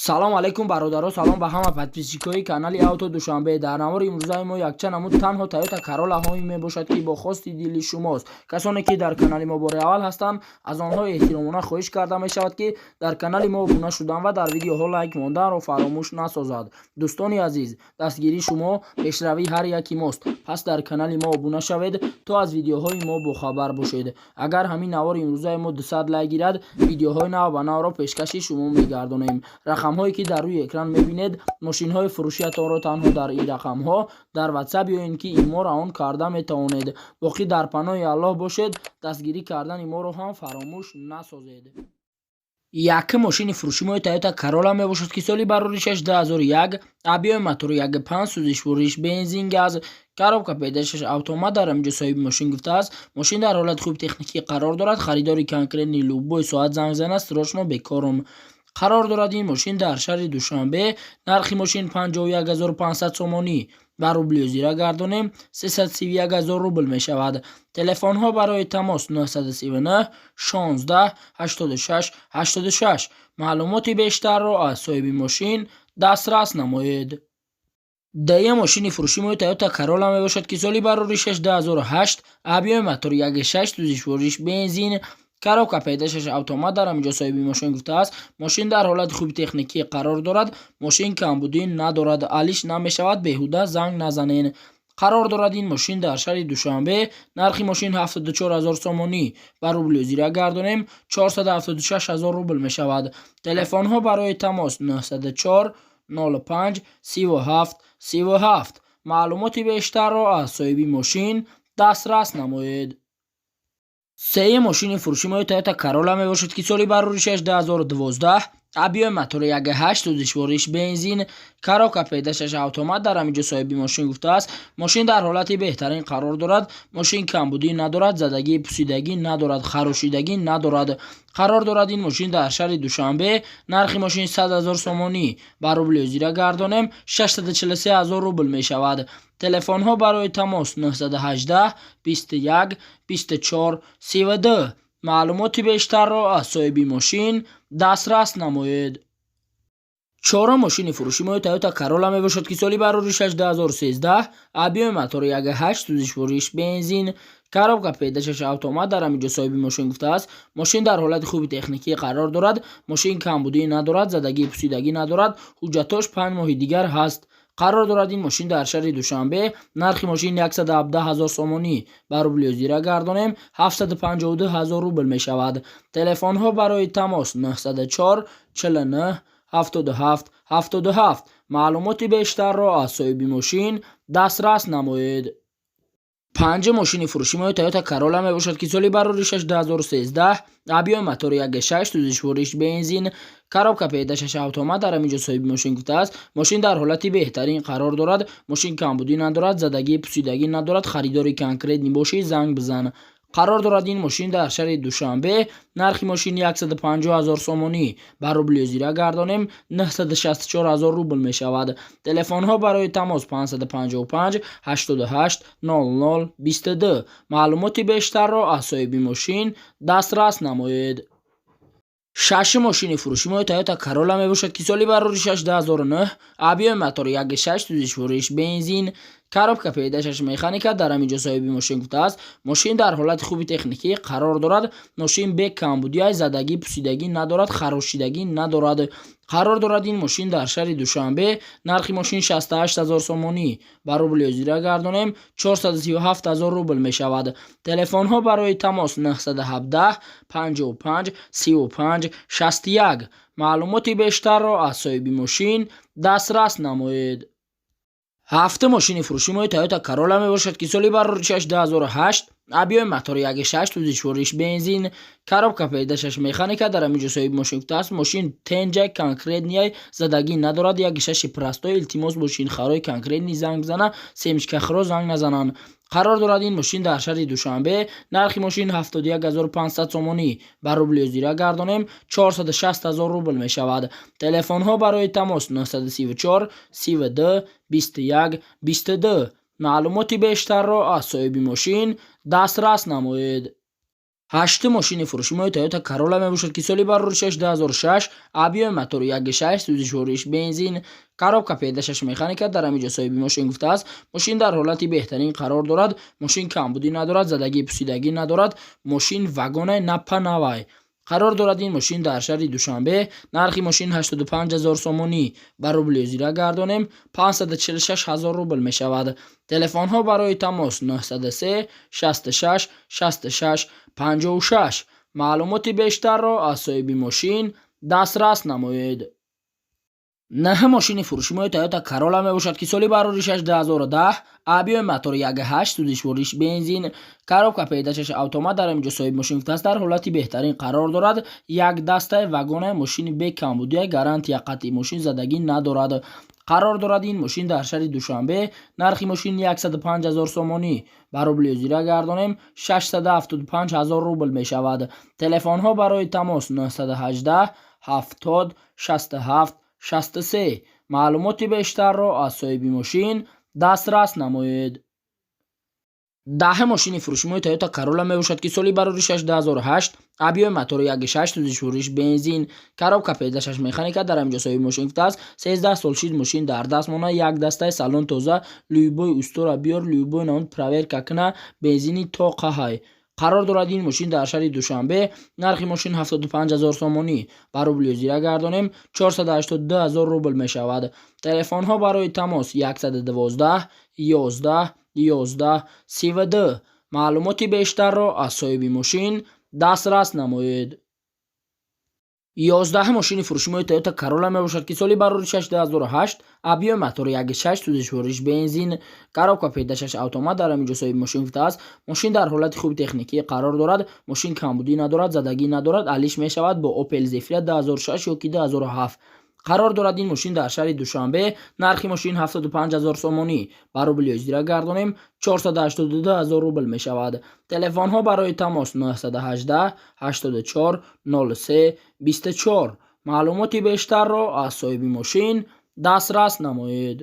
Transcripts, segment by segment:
салом алайкум бародаро, салом ба ҳама подписчикои канали Авто Душанбе. Дар намори имрӯзаи мо якчанд намуд танҳо Toyota Corolla ҳои мебошад ки бо хости дили шумост. Касоне ки дар канали мо бори аввал ҳастанд, аз онҳо эҳтиромона хоҳиш карда мешавад ки дар канали мо обуна шудан ва дар видеоҳо лайк монданро фаромӯш насозад. Дӯстони азиз, дастгири шумо пешравии ҳар яки мост. Пас дар канали мо обуна шавед, то аз видеоҳои мо бохабар бошед. Агар ҳамин навори имрӯзаи мо 200 лайк гирад, видеоҳои нав ба навро пешкаши шумо мегардонем. рақамҳое ки дар рӯи экран мебинед, мошинҳои фурӯшиатонро танҳо дар ин рақамҳо дар WhatsApp ёин ки имо раон карда метавонед. Боқӣ дар паноҳи Аллоҳ бошед, дастгирӣ кардани моро ҳам фаромӯш насозед. Якум мошини фурӯшимои Toyota Corolla мебошад ки соли бароришаш 2001, объёми мотори 1.5 сӯзишвориш бензин газ, коробка педашаш автомат дар ҳаминҷо соҳиби мошин гуфтааст. Мошин дар ҳолати хуби техникӣ қарор дорад. Харидори конкретни любой соат занг зана срочно бекорум. қарор дорад ин мошин дар шаҳри Душанбе. Нархи мошин 51500 сомонӣ ба рубли озира гардонем 331 000 рубл мешавад. Телефонҳо барои тамос 939 16 86 86. маълумоти бештарро аз соҳиби мошин дастрас намоед. Дайя мошини фурӯшимои Toyota Corolla мебошад ки соли бароришаш 2008, объёми мотори 1.6 сӯзишвориш бензин, коробка педашаш автомат дар ҳаминҷо соҳиби мошин гуфтааст. мошин дар ҳолати хуби техникӣ қарор дорад. мошин камбудӣ надорад, алиш намешавад, беҳуда занг назанен. қарор дорад ин мошин дар шаҳри Душанбе. нархи мошин 74000 сомонӣ ба рубли озира гардонем 476000 рубл мешавад. телефонҳо барои тамос 904 05 37 37. маълумоти бештарро аз соҳиби мошин дастрас намоед. сеюм мошини фурӯшимои Toyota Corolla мебошад ки соли бароришаш 2012, объёми мотори 1.8 сӯзишвориш бензин, коробка педашаш автомат дар ҳаминҷо соҳиби мошин гуфтааст. мошин дар ҳолати беҳтарин қарор дорад. мошин камбудӣ надорад, задагӣ пусидагӣ надорад, харошидагӣ надорад. қарор дорад ин мошин дар шаҳри Душанбе. нархи мошин 100000 сомонӣ ба рубли озира гардонем 643000 рубл мешавад. телефонҳо барои тамос 918 21 24 32. маълумоти бештарро аз соҳиби мошин дастрас намоед. чорум мошини фурӯшимои Toyota Corolla мебошад ки соли бароришаш 2013, объёми мотори 1.8 сӯзишвориш бензин, коробка педашаш автомат дар ҳаминҷо соҳиби мошин гуфтааст. мошин дар ҳолати хуби техникӣ қарор дорад. мошин камбудӣ надорад, задагӣ пусидагӣ надорад. ҳуҷҷатош 5 моҳи дигар ҳаст. қарор дорад ин мошин дар шаҳри Душанбе. нархи мошин 117000 сомонӣ ба рубли озира гардонем 752000 рубл мешавад. телефонҳо барои тамос 904 49 77 77. маълумоти бештарро аз соҳиби мошин дастрас намоед. панҷум мошини фурӯшимои Toyota Corolla мебошад ки соли бароришаш 2013, объёми мотори 1.6 сӯзишвориш бензин, коробка педашаш автомат дар ҳаминҷо соҳиби мошин гуфтааст. мошин дар ҳолати беҳтарин қарор дорад. мошин камбудӣ надорад, задагӣ пусидагӣ надорад. харидори конкретни бошӣ занг бизан. қарор дорад ин мошин дар шаҳри Душанбе. нархи мошин 150000 сомонӣ ба рубли озира гардонем 964000 рубл мешавад. телефонҳо барои тамос 555 88 00 22. маълумоти бештарро аз соҳиби мошин дастрас намоед. шашум мошини фурӯшимои Toyota Corolla мебошад ки соли бароришаш 2009, объёми мотори 1.6 сӯзишвориш бензин, коробка педашаш механика дар ҳаминҷо соҳиби мошин гуфтааст. мошин дар ҳолати хуби техникӣ қарор дорад. мошин бе камбудиай, задагӣ пусидагӣ надорад, харошидагӣ надорад. қарор дорад ин мошин дар шаҳри Душанбе. нархи мошин 68000 сомонӣ ба рубли озира гардонем 437000 рубл мешавад. телефонҳо барои тамос 917 55 35 61. маълумоти бештарро аз соҳиби мошин дастрас намоед. ҳафтум мошини фурӯшимои Toyota Corolla мебошад ки соли бароришаш 2008, объёми мотори 1.6 сӯзишвориш бензин, коробка педашаш механика дар ҳаминҷо соҳиби мошин гуфтааст. мошин тенҷай конкретниай, задагӣ надорад. 1.6 простой. илтимос мошинхарои конкретни занг бизана, семичкахро занг назананд. қарор дорад ин мошин дар шаҳри Душанбе. нархи мошин 71500 сомонӣ ба рубли озира гардонем 460000 рубл мешавад. телефонҳо барои тамос 934 32 21 22. маълумоти бештарро аз соҳиби мошин дастрас намоед. 8 мошини фурӯшимои Toyota Corolla мебошад, ки соли бароришаш 2006, объеми мотори 1.6 сӯзишвориш бензин, коробка педашаш механика. дар ҳамин ҷо соҳиби мошин гуфтааст мошин дар ҳолати беҳтарин қарор дорад, мошин камбудӣ надорад, задагӣ пусидагӣ надорад, мошин вагонаи напа-навай. қарор дорад ин мошин дар шаҳри Душанбе. нархи мошин 85 000 сомонӣ ба рубли озира гардонем 546 000 рубл мешавад. телефонҳо барои тамос 903 66 66 56. маълумоти бештарро аз соҳиби мошин дастрас намоед. нархи мошини фурӯшимои Toyota Corolla мебошад, ки соли бароришаш 2010, объеми мотори 1.8 сӯзишвориш бензин, коробка педашаш автомат. дар ҳамин ҷо соҳиби мошин гуфтааст дар ҳолати беҳтарин қарор дорад, як дастаи вагонаи мошини бе камбудия, гарантия қатъи мошин задагӣ надорад. қарор дорад ин мошин дар шаҳри Душанбе. нархи мошин 105 000 сомонӣ ба рубли озира гардонем 675 000 рубл мешавад. телефонҳо барои тамос 918 70 67 63. маълумоти бештарро аз соҳиби мошин дастрас намоед. 10 мошини фурӯшимои Toyota Corolla мебошад, ки соли бароришаш 2008, объеми мотори 1.6 сӯзишвориш бензин, коробка педашаш механика. дар ҳамин ҷо соҳиби мошин гуфтааст 13 сол шид мошин дар даст монад, як дастаи салон тоза, любой устора биёр, любой намуд проверка кина, бензини тоқа ҳай. қарор дорад ин мошин дар шаҳри Душанбе. нархи мошин 75 000 сомонӣ ба рубли озира гардонем 482 000 рубл мешавад. телефонҳо барои тамос 112 11 11 32. маълумоти бештарро аз соҳиби мошин дастрас намоед. 11 мошини фурӯшимои Toyota Corolla мебошад, ки соли бароришаш 2008, объеми мотори 1.6 сӯзишвориш бензин, коробка педашаш автомат. дар ҳамин ҷо соҳиби мошин гуфтааст мошин дар ҳолати хуби техникӣ қарор дорад, мошин камбудӣ надорад, задагӣ надорад, алиш мешавад бо Opel Zafira 2006 ё ки 2007. қарор дорад ин мошин дар шаҳри Душанбе. нархи мошин 75 000 сомонӣ ба рубли озира гардонем 482 000 рубл мешавад. телефонҳо барои тамос 918 84 03 24. маълумоти бештарро аз соҳиби мошин дастрас намоед.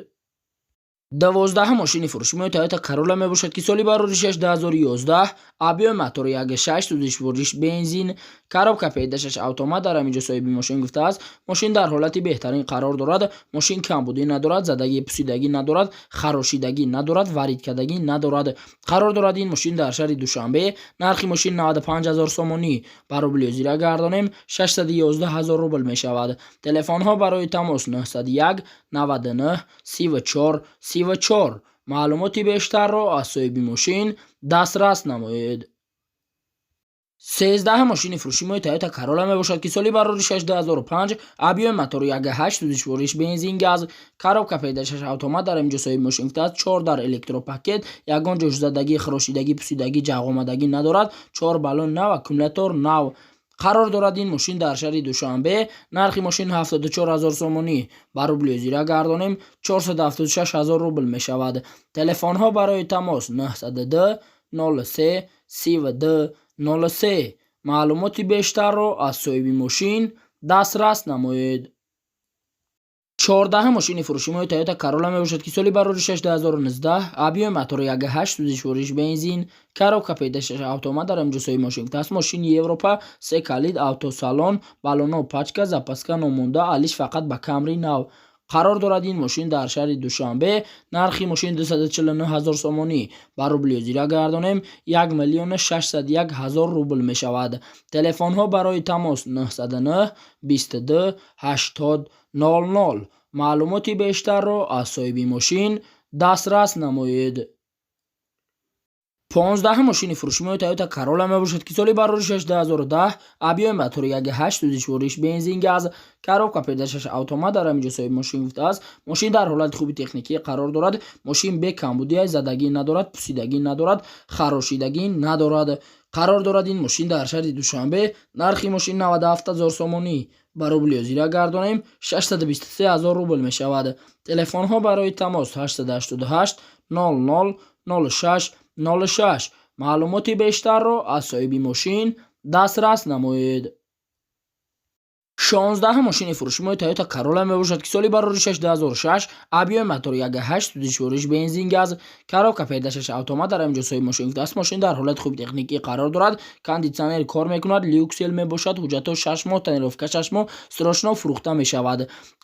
12 мошини фурӯшимои Toyota Corolla мебошад, ки соли бароришаш 2011, объеми мотори 1.6 сӯзишвориш бензин, коробка педашаш автомат. дар ҳамин ҷо соҳиби мошин гуфтааст мошин дар ҳолати беҳтарин қарор дорад, мошин камбудӣ надорад, задагӣ пусидагӣ надорад, харошидагӣ надорад, варидкадагӣ надорад. қарор дорад ин мошин дар шаҳри Душанбе. нархи мошин 95 000 сомонӣ ба рубли озира гардонем 611 000 рубл мешавад. телефонҳо барои тамос 901 99 34 34. маълумоти бештарро аз соҳиби мошин дастрас намоед. 13 мошини фурӯшимои Toyota Corolla мебошад, ки соли бароришаш 2005, объеми мотори 1.8 сӯзишвориш бензин, газ, коробка педашаш автомат. дар ҳамин ҷо соҳиби мошин гуфтааст 4 дар электропакет, ягон ҷошзадагӣ, хирошидагӣ, пусидагӣ, ҷағомадагӣ надорад, 4 баллон нав, аккумулятор нав. қарор дорад ин мошин дар шаҳри Душанбе. нархи мошин 74 000 сомонӣ ба рубли озира гардонем 476 000 рубл мешавад. телефонҳо барои тамос 902 03 32 03. маълумоти бештарро аз соҳиби мошин дастрас намоед. 14 мошини фурӯшимои Toyota Corolla мебошад, ки соли бароришаш 2019, объеми мотори 1.8 сӯзишвориш бензин, коробка педашаш автомат. дар ҳамин ҷо соҳиби мошин гуфтааст мошини Европа, 3 калид, автосалон, баллоно пачка, запаска номонда, алиш фақат ба камри нав. қарор дорад ин мошин дар шаҳри Душанбе. нархи мошин 249 000 сомонӣ ба рубли озира гардонем 1 601 000 рубл мешавад. телефонҳо барои тамос 909 22 80 00. маълумоти бештарро аз соҳиби мошин дастрас намоед. 15 мошини фурӯшимои Toyota Corolla мебошад, ки соли бароришаш 2010, объеми мотори 1.8 сӯзишвориш бензин, газ, коробка педашаш автомат. дар ҳамин ҷо соҳиби мошин гуфтааст мошин дар ҳолати хуби техникӣ қарор дорад, мошин бе камбудия, задагӣ надорад, пусидагӣ надорад, харошидагӣ надорад. қарор дорад ин мошин дар шаҳри Душанбе. нархи мошин 97 000 сомонӣ ба рубли озира гардонем 623 000 рубл мешавад. телефонҳо барои тамос 888 00 06 06. маълумоти бештарро аз соҳиби мошин дастрас намоед. 16 мошини фурӯшимои Toyota Corolla мебошад, ки соли барори 2006 объеми мотори 1.8 4 бензин газ, коробка педашаш автомат дар амҷосои мошин аст. Мошин дар ҳолати хуби техникӣ қарор дорад. Кондитсионер кор мекунад, люксел мебошад, ҳуҷҷатҳо 6 моҳ, тонировка 6 моҳ, срочно фурӯхта мешавад.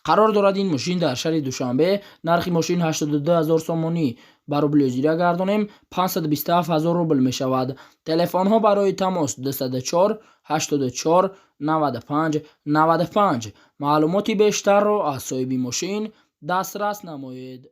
Қарор дорад ин мошин дар шаҳри Душанбе. Нархи мошин 82 000 сомонӣ. ба рубли озира гардонем 527 000 рубл мешавад. Телефонҳо барои тамос 204 84 95 95. маълумоти бештарро аз соҳиби мошин дастрас намоед.